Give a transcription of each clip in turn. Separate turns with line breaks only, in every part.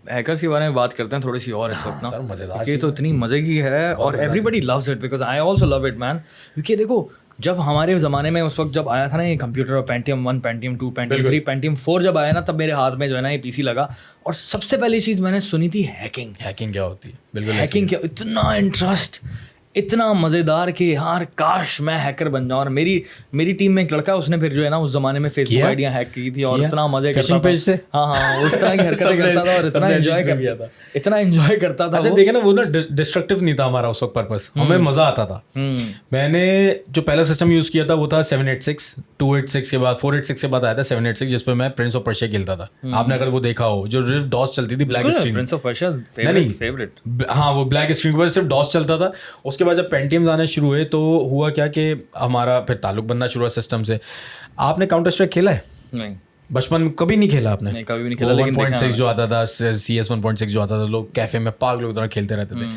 Hackers के बारे में बात करते हैं थोड़ी सी और इस वक्त ना,
सर मज़ेदार
क्योंकि ये तो इतनी मज़े की है और everybody loves it because I also love it man. क्योंकि देखो जब हमारे ज़माने में उस वक्त जब आया था ना ये computer, Pentium 1, Pentium 2, Pentium 3, Pentium 4 जब आया ना, तब मेरे हाथ में जो है ना ये पीसी लगा और सबसे पहली चीज़ मैंने सुनी थी हैकिंग।
हैकिंग क्या होती है? बिल्कुल
हैकिंग क्या, इतना इंटरेस्ट, इतना मज़ेदार कि यार काश मैं हैकर बन जाऊँ। और मेरी टीम में एक लड़का, उसने फिर जो है ना उस ज़माने में फेसबुक आइडियाँ हैक की थी और इतना मज़े करता
पेज से
था। हाँ उस तरह की हरकतें करता था और इतना एंजॉय करता था।
अच्छा देखे ना, वो ना डिस्ट्रक्टिव नहीं था हमारा उस वक्त पर्पस, हमें मज़ा आता था। मैंने जो पहला सिस्टम यूज़ किया था वो था 786, 286 के बाद 486 के बाद आया था 786, जिस पर मैं प्रिंस ऑफ पर्शिया खेलता था। आपने अगर वो देखा हो, जो सिर्फ डॉस चलती थी, black screen.
Prince of Persia favourite.
हाँ वो ब्लैक स्क्रीन पर सिर्फ डॉस चलता था। उसके बाद जब पेंटियम्स आने शुरू हुए तो हुआ क्या कि हमारा फिर ताल्लुक बनना शुरू हुआ सिस्टम से। आपने काउंटर स्ट्राइक खेला है?
नहीं,
बचपन में कभी नहीं खेला आपने?
नहीं कभी भी नहीं खेला, लेकिन
1.6 जो आता था, CS 1.6 जो आता था, लोग कैफे में पागलों की तरह खेलते रहते थे।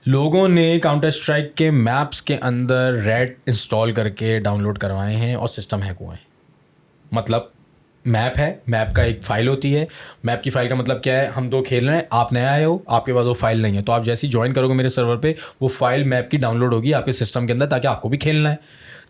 लोगों ने काउंटर स्ट्राइक के मैप्स के अंदर रेड इंस्टॉल करके डाउनलोड करवाए हैं और सिस्टम हैक हुए हैं। मतलब मैप है, मैप का एक फ़ाइल होती है। मैप की फ़ाइल का मतलब क्या है, हम दो खेल रहे हैं, आप नए आए हो, आपके पास वो फाइल नहीं है, तो आप जैसे ही ज्वाइन करोगे मेरे सर्वर पे, वो फाइल मैप की डाउनलोड होगी आपके सिस्टम के अंदर, ताकि आपको भी खेलना है।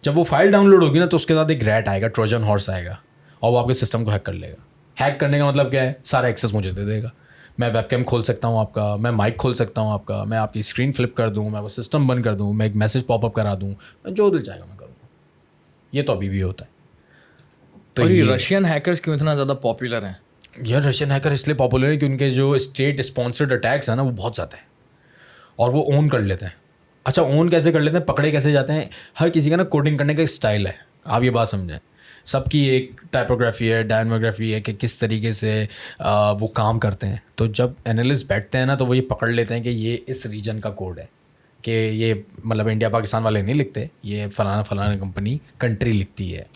जब वो फाइल डाउनलोड होगी ना, तो उसके साथ एक रैट आएगा, ट्रोजन हॉर्स आएगा, और वो आपके सिस्टम को हैक कर लेगा। हैक करने का मतलब क्या है, सारा एक्सेस मुझे दे देगा। मैं वेबकैम खोल सकता हूँ आपका, मैं माइक खोल सकता हूँ आपका, मैं आपकी स्क्रीन फ्लिप कर दूँ, मैं वो सिस्टम बंद कर दूँ, मैं एक मैसेज पॉपअप करा दूँ, मैं जो दिल चाहेगा मैं करूँगा। ये तो अभी भी होता है।
तो ये रशियन हैकर्स क्यों इतना ज़्यादा पॉपुलर हैं?
यार रशियन हैकर इसलिए पॉपुलर है कि उनके जो स्टेट स्पॉन्सर्ड अटैक्स हैं ना, वो बहुत ज़्यादा है और वो ओन कर लेते हैं। अच्छा ओन कैसे कर लेते हैं, पकड़े कैसे जाते हैं? हर किसी का ना कोडिंग करने का एक स्टाइल है, आप ये बात समझें। सबकी एक टाइपोग्राफी है, डायनोग्राफी है कि किस तरीके से वो काम करते हैं। तो जब एनालिस्ट बैठते हैं ना, तो वो ये पकड़ लेते हैं कि ये इस रीजन का कोड है, कि ये मतलब इंडिया पाकिस्तान वाले नहीं लिखते, ये फलाना फलाना कंपनी कंट्री लिखती है।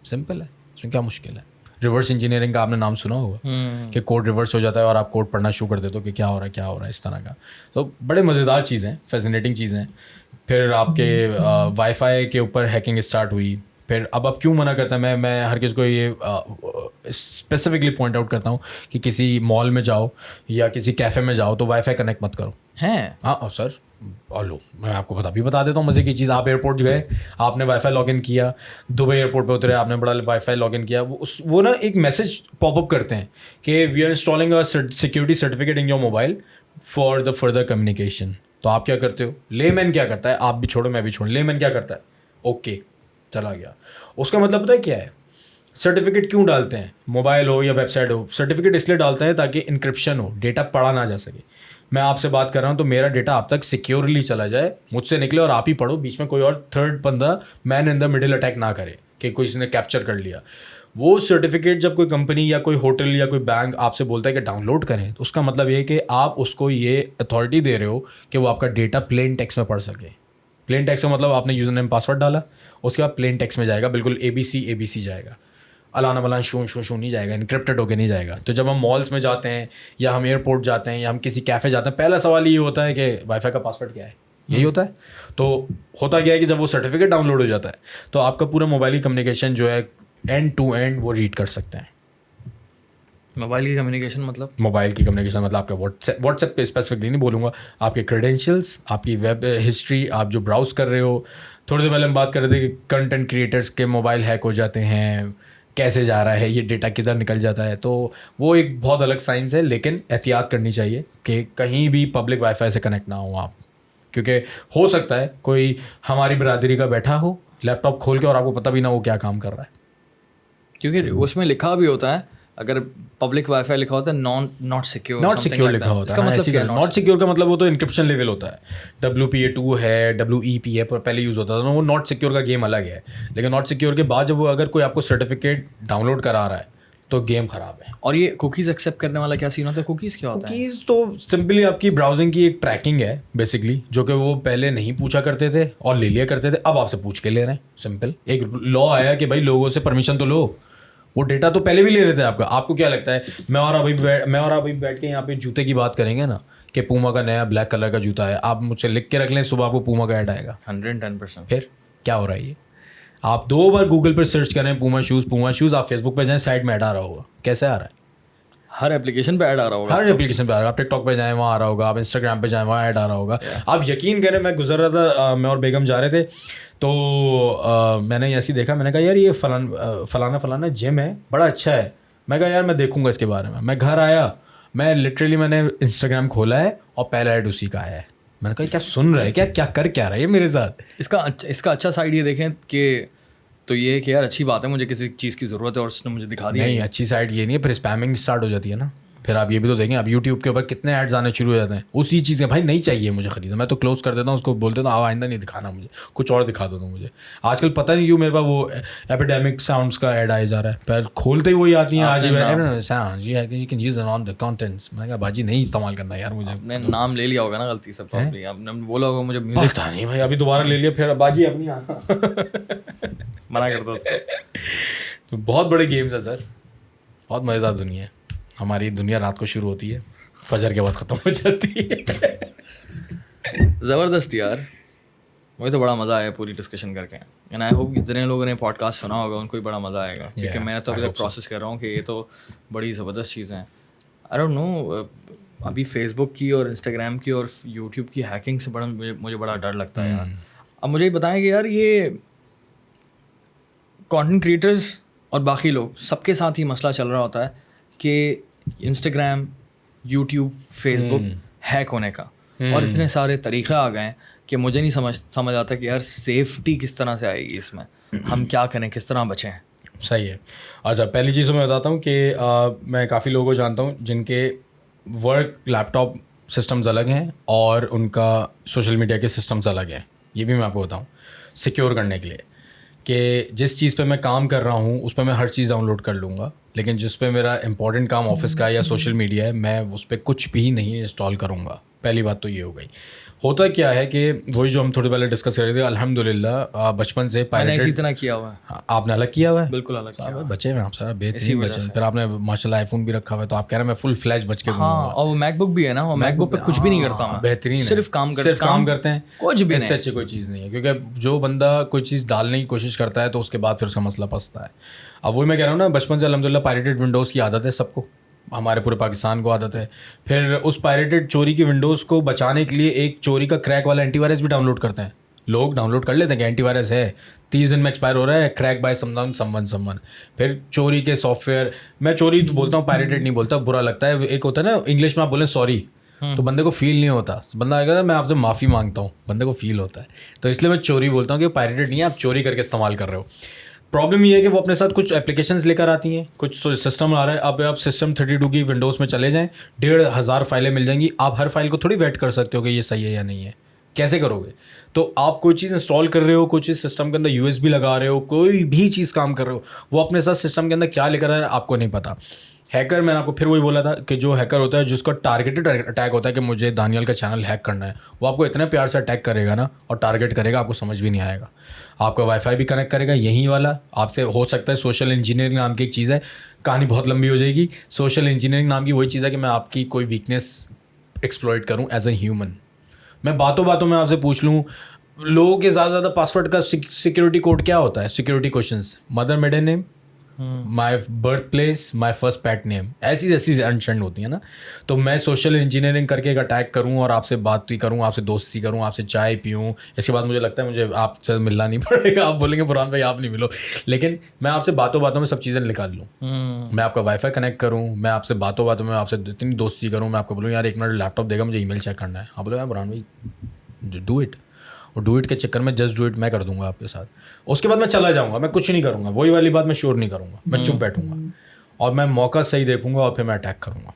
सिंपल है, इसमें क्या मुश्किल है? रिवर्स इंजीनियरिंग का आपने नाम सुना होगा कि कोड रिवर्स हो जाता है और आप कोड पढ़ना शुरू कर देते हो कि क्या हो रहा है इस तरह का। तो बड़े मज़ेदार चीज़ें, फैसिनेटिंग चीज़ें। फिर आपके वाईफाई के ऊपर हैकिंग स्टार्ट हुई। फिर अब क्यों मना करता है, मैं हर किसी को ये स्पेसिफिकली पॉइंट आउट करता हूँ कि किसी मॉल में जाओ या किसी कैफ़े में जाओ तो वाईफाई कनेक्ट मत करो।
हैं?
हाँ सर, और लो मैं आपको बता देता हूँ मज़े की चीज़। आप एयरपोर्ट गए, आपने वाईफाई लॉगिन किया, दुबई एयरपोर्ट पे उतरे, आपने बड़ा वाईफाई लॉगिन किया, वो ना एक मैसेज पॉपअप करते हैं कि we are installing a security certificate in your mobile for the further communication. तो आप क्या करते हो? लेमैन क्या करता है, आप भी छोड़ो मैं भी छोड़, लेमैन क्या करता है, ओके चला गया। उसका मतलब पता है क्या है? सर्टिफिकेट क्यों डालते हैं, मोबाइल हो या वेबसाइट हो, सर्टिफिकेट इसलिए डालता है ताकि इंक्रिप्शन हो, डेटा पढ़ा ना जा सके। मैं आपसे बात कर रहा हूँ तो मेरा डेटा आप तक सिक्योरली चला जाए, मुझसे निकले और आप ही पढ़ो, बीच में कोई और थर्ड बंदा man in the middle attack ना करे कि कोई इसने कैप्चर कर लिया। वो सर्टिफिकेट जब कोई कंपनी या कोई होटल या कोई बैंक आपसे बोलता है कि डाउनलोड करें, तो उसका मतलब ये है कि आप उसको ये अथॉरिटी दे रहे हो कि वो आपका डेटा प्लेन टेक्स्ट में पढ़ सके। प्लेन टेक्स्ट का मतलब आपने यूज़र नेम पासवर्ड डाला, उसके बाद प्लेन टेक्स्ट में जाएगा, बिल्कुल ABC जाएगा, अलाना मलान शू नहीं जाएगा, इनक्रिप्टेड होके नहीं जाएगा। तो जब हम मॉल्स में जाते हैं या हम एयरपोर्ट जाते हैं या हम किसी कैफ़े जाते हैं, पहला सवाल ये होता है कि वाईफाई का पासवर्ड क्या है, यही होता है। तो होता क्या है कि जब वो सर्टिफिकेट डाउनलोड हो जाता है तो आपका पूरा मोबाइल की कम्युनिकेशन जो है एंड टू एंड वो रीड कर सकते हैं।
मोबाइल की कम्युनिकेशन मतलब
आपका व्हाट्सएप पे स्पेसिफिकली नहीं बोलूँगा, आपके क्रेडेंशियल्स, आपकी वेब हिस्ट्री, आप जो ब्राउज कर रहे हो। थोड़ी देर पहले हम बात कर रहे थे कि कंटेंट क्रिएटर्स के मोबाइल हैक हो जाते हैं, कैसे जा रहा है ये डेटा, किधर निकल जाता है। तो वो एक बहुत अलग साइंस है, लेकिन एहतियात करनी चाहिए कि कहीं भी पब्लिक वाईफाई से कनेक्ट ना हो आप, क्योंकि हो सकता है कोई हमारी बरादरी का बैठा हो लैपटॉप खोल के और आपको पता भी ना हो क्या काम कर रहा है।
क्योंकि उसमें लिखा भी होता है, अगर पब्लिक वाईफाई लिखा होता है नॉट सिक्योर
लिखा होता है।
इसका मतलब क्या है?
नॉट सिक्योर का मतलब वो तो इंक्रिप्शन लेवल होता है। WPA2 है, WEP है, पर पहले यूज़ होता था, वो नॉट सिक्योर का गेम अलग है। लेकिन नॉट सिक्योर के बाद जब वो अगर कोई आपको सर्टिफिकेट डाउनलोड करा रहा है तो गेम ख़राब है।
और ये कुकीज़ एक्सेप्ट करने वाला क्या सीन होता है? कुकीज़ क्या होता है?
कुकीज़ तो सिंपली आपकी ब्राउजिंग की एक ट्रैकिंग है बेसिकली, जो कि वो पहले नहीं पूछा करते थे और ले लिया करते थे, अब आपसे पूछ के ले रहे हैं। सिंपल एक लॉ आया कि भाई लोगों से परमिशन तो लो। वो डेटा तो पहले भी ले रहे थे आपका। आपको क्या लगता है, मैं और अभी बैठ के यहाँ पे जूते की बात करेंगे ना कि पूमा का नया ब्लैक कलर का जूता है, आप मुझसे लिख के रख लें, सुबह आपको पूमा का ऐड आएगा
110%।
फिर क्या हो रहा है ये? आप 2 बार गूगल पर सर्च करें पूमा शूज़, आप फेसबुक पे जाएं, साइड में ऐड आ रहा होगा। कैसे आ रहा है?
हर एप्लीकेशन पे ऐड आ रहा होगा।
हर एप्लीकेशन पे आ रहा होगा। आप टिकटॉक पे जाएँ वहाँ आ रहा होगा, आप इंस्टाग्राम पे जाएँ वहाँ ऐड आ रहा होगा। आप यकीन करें, मैं गुजर रहा था, मैं और बेगम जा रहे थे, तो मैंने ऐसे ही देखा, मैंने कहा यार ये फलाना जिम है, बड़ा अच्छा है। मैं कहा यार मैं देखूंगा इसके बारे में। मैं घर आया, मैं लिटरली मैंने इंस्टाग्राम खोला है और पहला ऐड उसी का है। मैंने कहा क्या सुन रहा है, क्या कर क्या रहा है मेरे साथ।
इसका अच्छा साइड ये देखें कि तो ये है कि यार अच्छी बात है, मुझे किसी चीज़ की ज़रूरत है और उसने मुझे दिखा दिया।
नहीं, अच्छी साइड ये नहीं है, फिर स्पैमिंग स्टार्ट हो जाती है ना। फिर आप ये भी तो देखें, अब यूट्यूब के ऊपर कितने एड्स आने शुरू हो जाते हैं उसी चीज़ के। भाई नहीं चाहिए मुझे खरीदना, मैं तो क्लोज कर देता हूँ उसको, बोल देता हूँ आइंदा नहीं दिखाना मुझे, कुछ और दिखा दो मुझे। आजकल पता नहीं क्यों मेरे पास वो एपिडेमिक साउंड्स का ऐड आया जा रहा है, पर खोलते ही वही आती हैं। आज you can use on the contents. मैंने कहा बाजी नहीं इस्तेमाल करना यार मुझे।
आपने नाम ले लिया होगा ना गलती से, प्रॉब्लम आपने बोला होगा मुझे म्यूजिक।
पता नहीं भाई, अभी दोबारा ले लिया फिर बाजी अपनी
मना कर दो।
तो बहुत बड़े गेम्स है सर, बहुत मज़ेदार दुनिया है हमारी। दुनिया रात को शुरू होती है, फजर के बाद ख़त्म हो जाती है।
ज़बरदस्त यार, मुझे तो बड़ा मज़ा आया पूरी डिस्कशन करके। एंड आई होप जितने लोगों ने पॉडकास्ट सुना होगा उनको भी बड़ा मज़ा आएगा, क्योंकि मैं तो अभी तक प्रोसेस कर रहा हूँ कि ये तो बड़ी ज़बरदस्त चीज़ें हैं। आई डोंट नो, अभी फेसबुक की और इंस्टाग्राम की और यूट्यूब की हैकिंग से बड़ा मुझे बड़ा डर लगता है यार। अब मुझे बताएं कि यार ये कंटेंट क्रिएटर्स और बाकी लोग सबके साथ ही मसला चल रहा होता है कि इंस्टाग्राम, यूट्यूब, फेसबुक हैक होने का, और इतने सारे तरीक़े आ गए हैं कि मुझे नहीं समझ आता कि यार सेफ्टी किस तरह से आएगी इसमें, हम क्या करें, किस तरह बचें।
सही है। अच्छा, पहली चीज़ तो मैं बताता हूँ कि मैं काफ़ी लोगों को जानता हूँ जिनके वर्क लैपटॉप सिस्टम्स अलग हैं और उनका सोशल मीडिया के सिस्टम्स अलग हैं। ये भी मैं आपको बताऊँ सिक्योर करने के लिए कि जिस चीज़ पे मैं काम कर रहा हूँ उस पर मैं हर चीज़ डाउनलोड कर लूँगा, लेकिन जिस पे मेरा इंपॉर्टेंट काम ऑफिस का या सोशल मीडिया है मैं उस पर कुछ भी नहीं इंस्टॉल करूँगा। पहली बात तो ये हो गई। होता क्या है कि वही जो हम थोड़ी पहले डिस्कस कर रहे थे, अल्हम्दुलिल्लाह बचपन से
मैंने इसी तरह किया हुआ है।
आपने अलग किया हुआ है?
बिल्कुल अलग किया हुआ है।
बचे हैं आप सारा बेहतरीन बचे। फिर आपने माशाल्लाह आईफोन भी रखा हुआ है, तो आप कह रहे हैं मैं फुल फ्लैश बच के
हाँ, और वो मैकबुक भी है ना, वो मैकबुक पे कुछ भी नहीं करता मैं,
बेहतरीन
सिर्फ काम
करते हैं,
कुछ भी
इससे अच्छी कोई चीज़ नहीं है। क्योंकि जो बंदा कोई चीज़ डालने की कोशिश करता है तो उसके बाद फिर उसका मसला फंसता है। अब वही मैं कह रहा हूँ ना, बचपन से अल्हम्दुलिल्लाह पायरेटेड विंडोज़ की आदत है सबको, हमारे पूरे पाकिस्तान को आदत है। फिर उस पायरेटेड चोरी की विंडोज़ को बचाने के लिए एक चोरी का क्रैक वाला एंटीवायरस भी डाउनलोड करते हैं लोग। डाउनलोड कर लेते हैं कि एंटीवायरस है, 30 दिन में एक्सपायर हो रहा है, क्रैक बाय समवन। फिर चोरी के सॉफ्टवेयर, मैं चोरी तो बोलता हूँ, पायरेटेड नहीं बोलता, बुरा लगता है। एक होता है ना इंग्लिश में आप बोलें सॉरी, तो बंदे को फील नहीं होता, बंदा आएगा मैं आपसे माफ़ी मांगता हूँ, बंदे को फील होता है। तो इसलिए मैं चोरी बोलता हूँ कि पायरेटेड नहीं है, आप चोरी करके इस्तेमाल कर रहे हो। प्रॉब्लम ये है कि वो अपने साथ कुछ एप्लीकेशंस लेकर आती हैं, कुछ सिस्टम आ रहा है। अब आप सिस्टम 32 की विंडोज़ में चले जाएं, 1500 फाइलें मिल जाएंगी। आप हर फाइल को थोड़ी वेट कर सकते हो कि ये सही है या नहीं है, कैसे करोगे? तो आप कोई चीज़ इंस्टॉल कर रहे हो, कोई चीज़ सिस्टम के अंदर USB लगा रहे हो, कोई भी चीज़ काम कर रहे हो, वो अपने साथ सिस्टम के अंदर क्या लेकर आ रहा है आपको नहीं पता। हैकर, मैंने आपको फिर वही बोला था कि जो हैकर होता है जिसका टारगेटेड अटैक होता है कि मुझे दानियल का चैनल हैक करना है, वो आपको इतने प्यार से अटैक करेगा ना और टारगेट करेगा, आपको समझ भी नहीं आएगा। आपका वाईफाई भी कनेक्ट करेगा यहीं वाला आपसे, हो सकता है सोशल इंजीनियरिंग नाम की एक चीज़ है, कहानी बहुत लंबी हो जाएगी। सोशल इंजीनियरिंग नाम की वही चीज़ है कि मैं आपकी कोई वीकनेस एक्सप्लॉइट करूँ एज ए ह्यूमन। मैं बातों में आपसे पूछ लूँ लोगों के ज़्यादा पासवर्ड का सिक्योरिटी कोड क्या होता है, security questions, mother maiden name, my birth place, my first pet name, ऐसी अनशंड होती है ना। तो मैं सोशल इंजीनियरिंग करके एक अटैक करूं और आपसे बात भी करूं, आपसे दोस्ती करूं, आपसे चाय पीऊं, इसके बाद मुझे लगता है मुझे आपसे मिलना नहीं पड़ेगा। आप बोलेंगे बुरहान भाई आप नहीं मिलो, लेकिन मैं आपसे बातों में सब चीज़ें निकाल लूँ। मैं आपका वाईफाई कनेक्ट करूँ, मैं आपसे बातों में आपसे इतनी दोस्ती करूँ, मैं आपको बोलूँ यार 1 मिनट लैपटॉप देगा, मुझे ईमेल चेक करना है। आप बोलो यार बुरहान भाई डू इट, और डू इट के चक्कर में जस्ट डू इट मैं कर दूंगा आपके साथ। उसके बाद मैं चला जाऊंगा, मैं कुछ नहीं करूंगा, वही वाली बात मैं श्योर नहीं करूंगा, मैं चुप बैठूंगा और मैं मौका सही देखूंगा और फिर मैं अटैक करूंगा।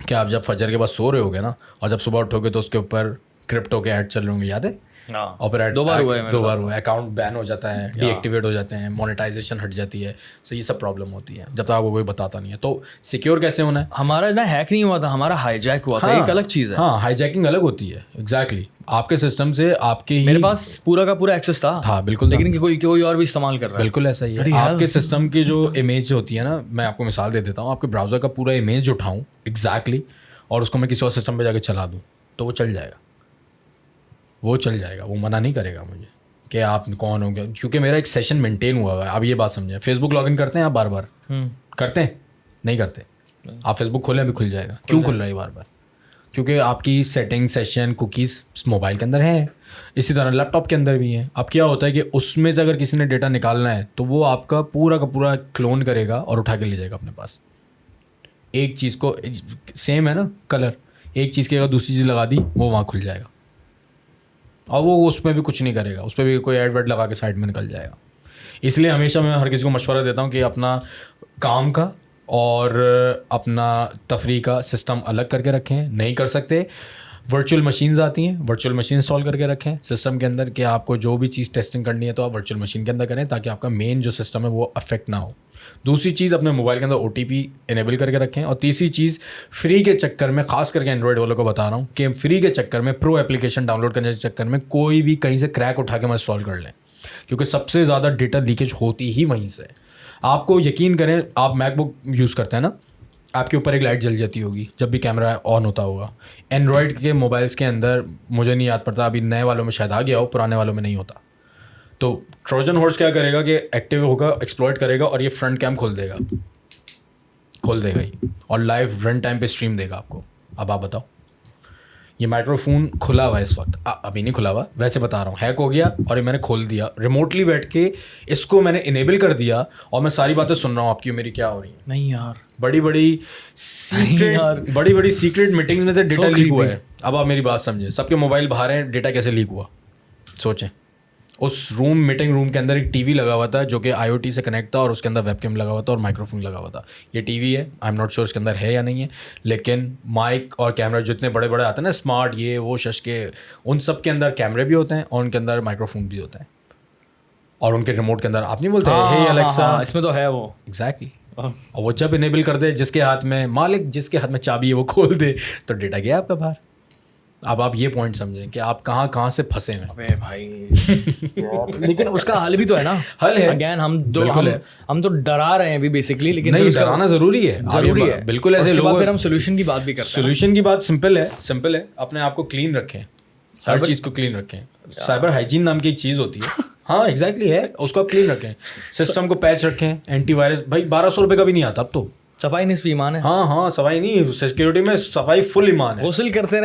क्या आप जब फजर के बाद सो रहे होगे ना और जब सुबह उठोगे तो उसके ऊपर क्रिप्टो के ऐड चल रहे होंगे, याद है? और फिर 2 बार हुआ, अकाउंट बैन हो जाता है, डीएक्टिवेट हो जाते हैं, मोनेटाइजेशन हट जाती है। सो ये सब प्रॉब्लम होती है जब तक आपको कोई बताता नहीं है। तो सिक्योर कैसे होना है?
हमारा ना हैक नहीं हुआ था, हमारा हाईजैक हुआ था, एक अलग चीज़ है।
हाँ, हाईजैकिंग अलग होती है, एग्जैक्टली। आपके सिस्टम से आपके ही
मेरे पास पूरा का पूरा एक्सेस था
बिल्कुल,
लेकिन कोई और भी इस्तेमाल कर रहा है।
बिल्कुल ऐसा ही है। आपके सिस्टम की जो इमेज होती है ना, मैं आपको मिसाल दे देता हूँ, आपके ब्राउज़र का पूरा इमेज उठाऊँ एग्जैक्टली और उसको मैं किसी और सिस्टम पे जाके चला दूँ तो वो चल जाएगा, वो मना नहीं करेगा मुझे कि आप कौन हो गया, क्योंकि मेरा एक सेशन मेंटेन हुआ है। आप ये बात समझें, फेसबुक लॉगिन करते हैं आप बार बार? करते हैं? नहीं करते? आप फेसबुक खोलें अभी खुल जाएगा। क्यों खुल रहा है बार बार? क्योंकि आपकी सेटिंग, सेशन, कुकीज़ मोबाइल के अंदर है, इसी तरह लैपटॉप के अंदर भी है। अब क्या होता है कि उसमें से अगर किसी ने डेटा निकालना है तो वो आपका पूरा का पूरा क्लोन करेगा और उठा के ले जाएगा अपने पास। एक चीज़ को सेम है ना कलर, एक चीज़ की अगर दूसरी चीज़ लगा दी वो वहाँ खुल जाएगा, और वो उसमें भी कुछ नहीं करेगा, उस पर भी कोई एड वेड लगा के साइड में निकल जाएगा। इसलिए हमेशा मैं हर किसी को मशवरा देता हूँ कि अपना काम का और अपना तफरी का सिस्टम अलग करके रखें। नहीं कर सकते, वर्चुअल मशीन्स आती हैं, वर्चुअल मशीन इंस्टॉल करके रखें सिस्टम के अंदर कि आपको जो भी चीज़ टेस्टिंग करनी है तो आप वर्चुअल मशीन के अंदर करें, ताकि आपका मेन जो सिस्टम है वो अफेक्ट ना हो। दूसरी चीज़, अपने मोबाइल के अंदर OTP इनेबल करके रखें। और तीसरी चीज़, फ्री के चक्कर में, ख़ास करके एंड्रॉयड वालों को बता रहा हूँ कि फ्री के चक्कर में, प्रो एप्लीकेशन डाउनलोड करने के चक्कर में कोई भी कहीं से क्रैक उठा के मत इंस्टॉल कर लें, क्योंकि सबसे ज़्यादा डेटा लीकेज होती ही वहीं से। आपको यकीन करें, आप मैकबुक यूज़ करते हैं ना, आपके ऊपर एक लाइट जल जाती होगी जब भी कैमरा ऑन होता होगा। एंड्रॉयड के मोबाइल्स के अंदर मुझे नहीं याद पड़ता, अभी नए वालों में शायद आ गया हो, पुराने वालों में नहीं होता। तो ट्रोजन हॉर्स क्या करेगा कि एक्टिव होगा, एक्सप्लॉइट करेगा और ये फ्रंट कैम खोल देगा ही, और लाइव रन टाइम पे स्ट्रीम देगा आपको। अब आप बताओ, ये माइक्रोफोन खुला हुआ है इस वक्त, अभी नहीं खुला हुआ, वैसे बता रहा हूँ, हैक हो गया और ये मैंने खोल दिया रिमोटली बैठ के, इसको मैंने इनेबल कर दिया और मैं सारी बातें सुन रहा हूँ आपकी मेरी क्या हो रही है।
नहीं यार,
बड़ी बड़ी सीक्रेट मीटिंग्स में से डेटा लीक हुआ है। अब आप मेरी बात समझे, सबके मोबाइल बाहर हैं, डेटा कैसे लीक हुआ सोचें। उस मीटिंग रूम के अंदर एक टीवी लगा हुआ था जो कि IoT से कनेक्ट था, और उसके अंदर वेबकैम लगा हुआ था और माइक्रोफोन लगा हुआ था। ये टीवी है, आई एम नॉट श्योर उसके अंदर है या नहीं है, लेकिन माइक और कैमरा जितने बड़े बड़े आते हैं ना, स्मार्ट ये वो शश के, उन सब के अंदर कैमरे भी होते हैं और उनके अंदर माइक्रोफोन भी होते हैं, और उनके रिमोट के अंदर आप नहीं बोलते हे अलेक्सा,
इसमें तो है वो
एग्जैक्टली। और वो जब इनेबल कर दे, जिसके हाथ में मालिक, जिसके हाथ में चाबी है वो खोल दे, तो डेटा गया आपका बाहर। अब आप ये पॉइंट समझें कि आप कहाँ से फंसे हैं।
अबे भाई लेकिन उसका हल भी तो है ना।
हल है
अगेन, हम तो डरा रहे हैं अभी बेसिकली, लेकिन
नहीं, डराना जरूरी है, बिल्कुल। ऐसे लोग,
फिर हम सोल्यूशन की बात भी करते हैं।
सोल्यूशन की बात सिंपल है, अपने आप को क्लीन रखें, हर चीज़ को क्लीन रखें। साइबर हाइजीन नाम की एक चीज़ होती है, हाँ एग्जैक्टली है, उसको आप क्लीन रखें, सिस्टम को पैच रखें, एंटीवायरस। भाई 1200 रुपये का भी नहीं आता अब तो।
सफाई निस्फ ईमान है।
हाँ, सफाई नहीं, सिक्योरिटी में सफाई फुल ईमान है।
गोसल करते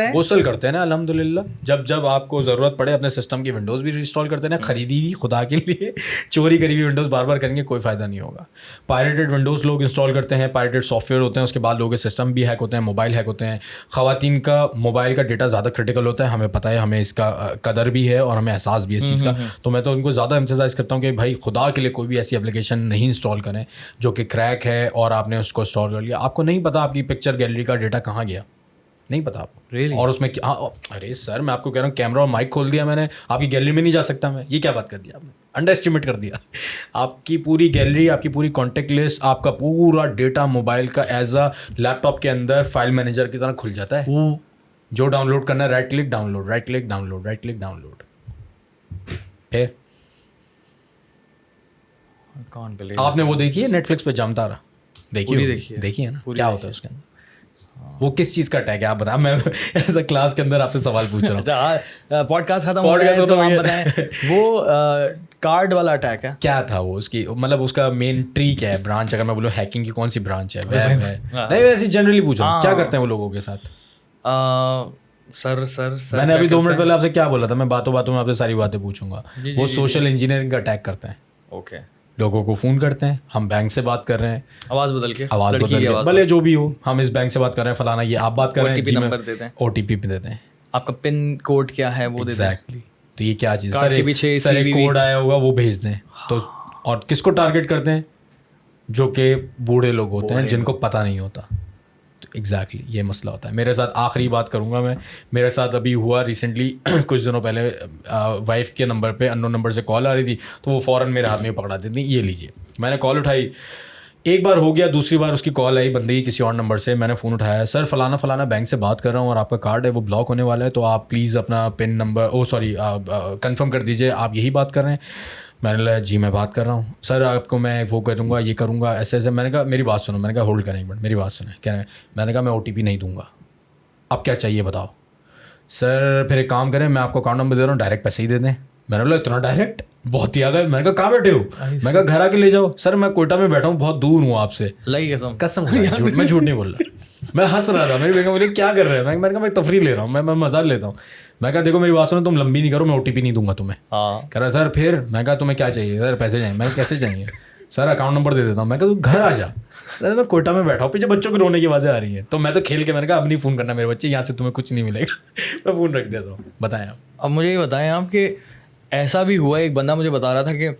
रहे
अल्हम्दुलिल्लाह। जब आपको ज़रूरत पड़े अपने सिस्टम की विंडोज़ भी इंस्टॉल करते रहें, खरीदी भी खुदा के लिए। चोरी करी हुई विंडोज़ बार बार करेंगे कोई फ़ायदा नहीं होगा। पायरेटेड विंडोज़ लोग इंस्टॉल करते हैं, पायरेटेड सॉफ्टवेयर होते हैं, उसके बाद लोगों के सिस्टम भी हैक होते हैं, मोबाइल हैक होते हैं। ख़वातीन का मोबाइल का डेटा ज़्यादा क्रिटिकल होता है, हमें पता है, हमें इसका कदर भी है और हमें एहसास भी है इस चीज़ का। तो मैं तो उनको ज़्यादा एम्फसाइज़ करता हूँ कि भाई खुदा के लिए कोई भी ऐसी एप्लीकेशन नहीं इंस्टॉल करें जो कि क्रैक है और आपने उसको इंस्टॉल कर लिया, आपको नहीं पता आपकी पिक्चर गैलरी का डेटा कहाँ गया, नहीं पता आपको।
really?
और उसमें क्या, अरे सर मैं आपको कह रहा हूँ, कैमरा और माइक खोल दिया मैंने, आपकी गैलरी में नहीं जा सकता मैं, ये क्या बात कर दिया आपने, अंडर एस्टिमेट कर दिया। आपकी पूरी गैलरी, आपकी पूरी कॉन्टेक्ट लिस्ट, आपका पूरा डेटा मोबाइल का एज अ लैपटॉप के अंदर फाइल मैनेजर की तरह खुल जाता है। जो डाउनलोड करना है, right click download, right click download, right click download. फिर आपने वो देखी है नेटफ्लिक्स पे जामतारा? देखिए ना, क्या होता है उसके अंदर, वो किस चीज़ का अटैक है आप बताओ। मैं ऐसा क्लास के अंदर आपसे सवाल पूछ रहा हूँ।
पॉडकास्ट खत्म हो गया है तो आप बताएं, वो कार्ड वाला अटैक है क्या
था वो, उसकी मतलब उसका मेन ट्री क्या है, ब्रांच, अगर मैं बोलूँ हैकिंग की कौन सी ब्रांच है? नहीं, वैसे जनरली पूछ रहा हूँ, क्या करते हैं वो लोगों के साथ?
सर
मैंने अभी 2 मिनट पहले आपसे क्या बोला था, मैं बातों बातों में आपसे सारी बातें पूछूंगा। वो सोशल इंजीनियरिंग का अटैक करते हैं।
ओके,
लोगों को फ़ोन करते हैं, हम बैंक से बात कर रहे हैं,
आवाज़ बदल के,
भले जो भी हो, हम इस बैंक से बात कर रहे हैं, फलाना ये आप बात कर रहे हैं,
OTP नंबर देते हैं,
OTP पे देते हैं,
आपका पिन कोड क्या है वो देते हैं।
एग्जैक्टली। तो ये क्या चीज़,
सर
एक कोड आया होगा वो भेज दें। तो और किसको टारगेट करते हैं? जो कि बूढ़े लोग होते हैं, जिनको पता नहीं होता। एग्जैक्टली ये मसला होता है। मेरे साथ आखिरी बात करूंगा मैं, मेरे साथ अभी हुआ रिसेंटली कुछ दिनों पहले, वाइफ के नंबर पे अननोन नंबर से कॉल आ रही थी, तो वो फ़ौरन मेरे हाथ में पकड़ा देती, ये लीजिए। मैंने कॉल उठाई, एक बार हो गया, दूसरी बार उसकी कॉल आई बंदे की किसी और नंबर से, मैंने फ़ोन उठाया, सर फलाना बैंक से बात कर रहा हूँ और आपका कार्ड है वो ब्लॉक होने वाला है, तो आप प्लीज़ अपना पिन नंबर कंफर्म कर दीजिए, आप यही बात कर रहे हैं? मैंने कहा जी मैं बात कर रहा हूँ सर, आपको मैं वो करूँगा, ये करूँगा, ऐसे ऐसे। मैंने कहा मेरी बात सुनो, मैंने कहा होल्ड करें एक मिनट, मेरी बात सुने। क्या है? मैंने कहा मैं OTP नहीं दूंगा, अब क्या चाहिए बताओ। सर फिर एक काम करें, मैं आपको अकाउंट नंबर दे रहा हूँ, डायरेक्ट पैसे ही दे दें। मैंने बोला इतना डायरेक्ट, बहुत ही आ गए। मैंने कहा कहाँ बैठे हो? मैं कहा घर आके ले जाओ। सर मैं कोयटा में बैठा हूँ, बहुत दूर हूँ आपसे।
लगी कसम।
कसम झूठ, मैं झूठ नहीं बोल रहा। मैं हंस रहा था, मेरी बेगम बोली क्या कर रहे हैं? मैंने कहा मैं तफरी ले रहा हूँ, मैं मजाक लेता हूँ। मैं कहा देखो मेरी बात सुनो, तुम लंबी नहीं करो, मैं OTP नहीं दूंगा तुम्हें।
हाँ
कह रहा सर फिर? मैं कहा तुम्हें क्या चाहिए? सर पैसे चाहिए। मैं कैसे चाहिए? सर अकाउंट नंबर दे देता हूँ। मैं कहा तू घर आ जा। अरे मैं कोयटा में बैठा हूँ, पीछे बच्चों की रोने की आवाज़ें आ रही हैं। तो मैं तो खेल के मैंने कहा अब नहीं फ़ोन करना मेरे बच्चे, यहाँ से तुम्हें कुछ नहीं मिलेगा। मैं फ़ोन रख देता हूँ। बताएं आप।
अब मुझे ये बताएं आप कि ऐसा भी हुआ, एक बंदा मुझे बता रहा था कि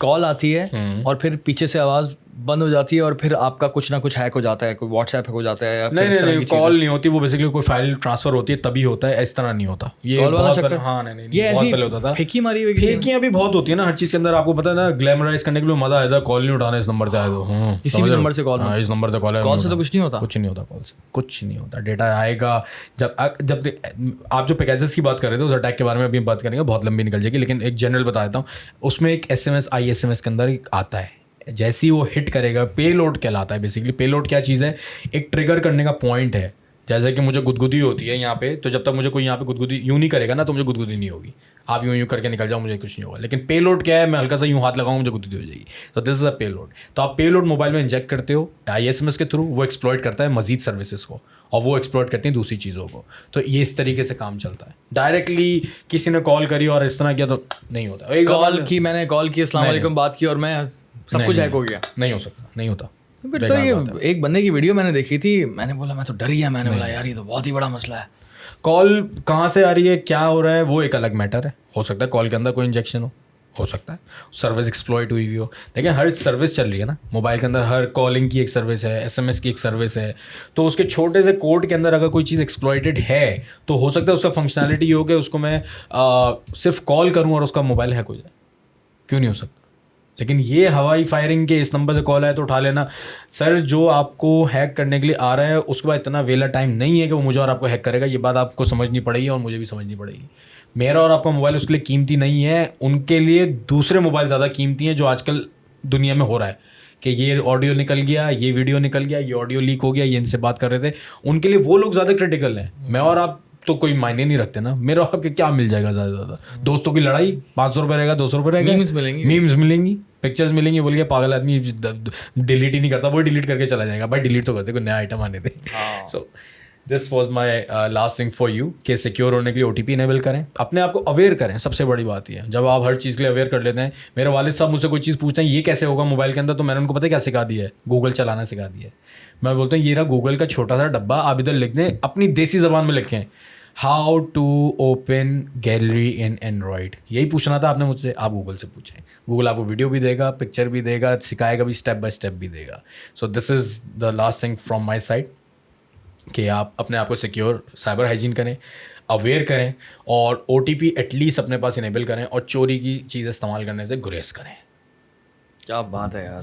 कॉल आती है और फिर पीछे से आवाज़ बंद हो जाती है और फिर आपका कुछ ना कुछ हैक हो जाता है, कोई व्हाट्सएप हो जाता है या फिर इस तरह
नहीं
की चीज़ें।
कॉल नहीं होती, वो बेसिकली कोई फाइल ट्रांसफर होती है तभी होता है, इस तरह नहीं होता ये।
कॉल वाला
बहुत
चक्कर?
पहले, हाँ नहीं
ये
बहुत
ऐसी
पहले होता था।
फेंकी मारी हुई किसी ने?
फेकियां भी बहुत होती है ना हर चीज़ के अंदर, आपको पता है ना। ग्लैमराइज करने के लिए मजा आया था, कॉल नहीं उठाना, इस नंबर से आए तो
किसी भी नंबर से कॉल,
इस नंबर से कॉल है।
कॉल से तो कुछ नहीं होता।
कुछ नहीं होता कॉल से, कुछ नहीं होता। डेटा आएगा जब आप जो पैकेजेस की बात कर रहे थे उस अटैक के बारे में अभी बात करेंगे, बहुत लंबी निकल जाएगी, लेकिन एक जनरल बता देता हूँ। उसमें एक SMS ISMS के अंदर एक आता है, जैसे ही वो हिट करेगा, पेलोड कहलाता है बेसिकली। पेलोड क्या चीज़ है? एक ट्रिगर करने का पॉइंट है। जैसे कि मुझे गुदगुदी होती है यहाँ पे, तो जब तक मुझे कोई यहाँ पे गुदगुदी यूँ नहीं करेगा ना तो मुझे गुदगुदी नहीं होगी। आप यूँ करके निकल जाओ, मुझे कुछ नहीं होगा। लेकिन पेलोड क्या है? मैं हल्का सा यूँ हाथ लगाऊँ, मुझे गुदगुदी हो जाएगी। तो दिस इज अ पेलोड। तो आप पेलोड मोबाइल में इंजेक्ट करते हो ISMS के थ्रू, वो एक्सप्लॉइट करता है मजीद सर्विसेज को और वो एक्सप्लॉइट करती हैं दूसरी चीज़ों को। तो ये इस तरीके से काम चलता है। डायरेक्टली किसी ने कॉल करी और इस तरह किया तो नहीं होता। एक
कॉल की, मैंने कॉल की, अस्सलाम वालेकुम बात की और मैं सब कुछ हैक हो गया।
नहीं हो सकता, नहीं होता।
फिर तो ये एक बंदे की वीडियो मैंने देखी थी, मैंने बोला मैं तो डर गया। मैंने बोला यार ये तो बहुत ही बड़ा मसला है।
कॉल कहाँ से आ रही है, क्या हो रहा है, वो एक अलग मैटर है। हो सकता है कॉल के अंदर कोई इंजेक्शन हो सकता है सर्विस एक्सप्लॉइट हुई भी हो। देखिए हर सर्विस चल रही है ना मोबाइल के अंदर, हर कॉलिंग की एक सर्विस है, SMS की एक सर्विस है। तो उसके छोटे से कोड के अंदर अगर कोई चीज़ एक्सप्लॉइटेड है तो हो सकता है उसका फंक्शनैलिटी ये हो कि उसको मैं सिर्फ कॉल करूँ और उसका मोबाइल हैक हो जाए। क्यों नहीं हो सकता? लेकिन ये हवाई फायरिंग के इस नंबर से कॉल आए तो उठा लेना। सर जो आपको हैक करने के लिए आ रहा है उसके बाद इतना वेला टाइम नहीं है कि वो मुझे और आपको हैक करेगा। ये बात आपको समझनी पड़ेगी और मुझे भी समझनी पड़ेगी। मेरा और आपका मोबाइल उसके लिए कीमती नहीं है, उनके लिए दूसरे मोबाइल ज़्यादा कीमती हैं जो आजकल दुनिया में हो रहा है कि ये ऑडियो निकल गया, ये वीडियो निकल गया, ये ऑडियो लीक हो गया, ये इनसे बात कर रहे थे। उनके लिए वो लोग ज़्यादा क्रिटिकल हैं। मैं और आप तो कोई मायने नहीं रखते ना। मेरा आपके क्या मिल जाएगा ज़्यादा से ज़्यादा? दोस्तों की लड़ाई, 500 रुपये रहेगा, 200 रुपये रहेगा, मीम्स मिलेंगी, पिक्चर्स मिलेंगी। बोल के पागल आदमी डिलीट ही नहीं करता, वो डिलीट करके चला जाएगा। भाई डिलीट तो करते, कोई नया आइटम आने थे। So this was my last thing for you कि सिक्योर होने के लिए OTP इनेबल करें, अपने आप को अवेयर करें। सबसे बड़ी बात ये है, जब आप हर चीज़ के लिए अवेयर कर लेते हैं। मेरे वालिद साहब मुझसे कोई चीज़ पूछते हैं ये कैसे होगा मोबाइल के अंदर, तो मैंने उनको पता है क्या सिखा दिया है? गूगल चलाना सिखा दिया है। मैं बोलता हूँ ये रहा गूगल का छोटा सा डब्बा, आप इधर लिख दें, अपनी देसी ज़बान में लिखें how to open gallery in Android. यही पूछना था आपने मुझसे, आप गूगल से पूछें। गूगल आपको वीडियो भी देगा, पिक्चर भी देगा, सिखाएगा भी, स्टेप बाय स्टेप भी देगा। So this is the last thing from my side कि आप अपने आप को सिक्योर साइबर हाइजीन करें, अवेयर करें और OTP एटलीस्ट अपने पास इनेबल करें और चोरी की चीज़ इस्तेमाल करने से गुरेज करें।
क्या बात है यार।